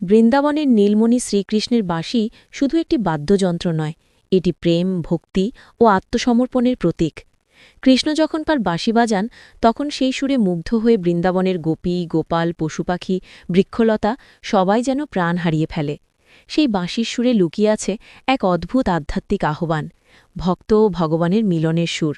বৃন্দাবনের নীলমণি শ্রীকৃষ্ণের বাঁশি শুধু একটি বাদ্যযন্ত্র নয়, এটি প্রেম, ভক্তি ও আত্মসমর্পণের প্রতীক। কৃষ্ণ যখন তার বাঁশি বাজান, তখন সেই সুরে মুগ্ধ হয়ে বৃন্দাবনের গোপী, গোপাল, পশুপাখি, বৃক্ষলতা সবাই যেন প্রাণ হারিয়ে ফেলে। সেই বাঁশির সুরে লুকিয়ে আছে এক অদ্ভুত আধ্যাত্মিক আহ্বান, ভক্ত ও ভগবানের মিলনের সুর।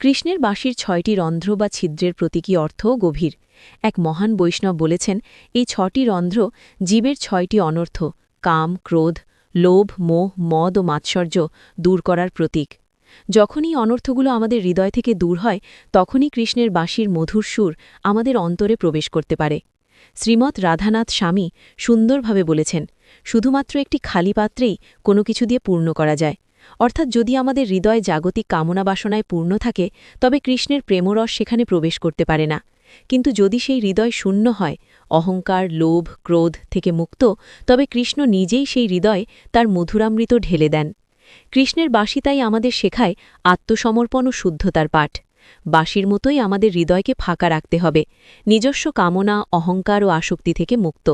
কৃষ্ণের বাঁশির ৬টি রন্ধ্র বা ছিদ্রের প্রতীকী অর্থও গভীর। এক মহান বৈষ্ণব বলেছেন, এই ৬টি রন্ধ্র জীবের ৬টি অনর্থ, কাম, ক্রোধ, লোভ, মোহ, মদ ও মাৎসর্য দূর করার প্রতীক। যখনই অনর্থগুলো আমাদের হৃদয় থেকে দূর হয়, তখনই কৃষ্ণের বাঁশির মধুর সুর আমাদের অন্তরে প্রবেশ করতে পারে। শ্রীমৎ রাধানাথ স্বামী সুন্দরভাবে বলেছেন, শুধুমাত্র একটি খালি পাত্রেই কোনো কিছু দিয়ে পূর্ণ করা যায়। অর্থাৎ যদি আমাদের হৃদয় জাগতিক কামনা বাসনায় পূর্ণ থাকে, তবে কৃষ্ণের প্রেমরস সেখানে প্রবেশ করতে পারে না। কিন্তু যদি সেই হৃদয় শূন্য হয়, অহংকার, লোভ, ক্রোধ থেকে মুক্ত, তবে কৃষ্ণ নিজেই সেই হৃদয়ে তার মধুরামৃত ঢেলে দেন। কৃষ্ণের বাঁশি তাই আমাদের শেখায় আত্মসমর্পণ ও শুদ্ধতার পাঠ। বাঁশির মতোই আমাদের হৃদয়কে ফাঁকা রাখতে হবে, নিজস্ব কামনা, অহংকার ও আসক্তি থেকে মুক্ত।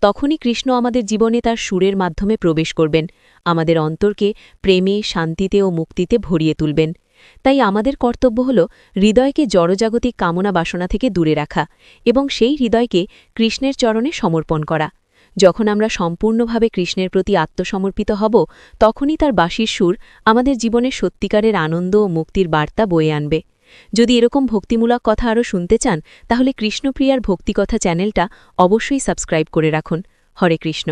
তখনই কৃষ্ণ আমাদের জীবনে তার সুরের মাধ্যমে প্রবেশ করবেন, আমাদের অন্তরকে প্রেমে, শান্তিতে ও মুক্তিতে ভরিয়ে তুলবেন। তাই আমাদের কর্তব্য হল হৃদয়কে জড়জাগতিক কামনা বাসনা থেকে দূরে রাখা এবং সেই হৃদয়কে কৃষ্ণের চরণে সমর্পণ করা। যখন আমরা সম্পূর্ণভাবে কৃষ্ণের প্রতি আত্মসমর্পিত হব, তখনই তার বাঁশির সুর আমাদের জীবনে সত্যিকারের আনন্দ ও মুক্তির বার্তা বয়ে আনবে। যদি এরকম ভক্তিমূলক কথা আরও শুনতে চান, তাহলে কৃষ্ণপ্রিয়ার ভক্তিকথা চ্যানেলটা অবশ্যই সাবস্ক্রাইব করে রাখুন। হরে কৃষ্ণ।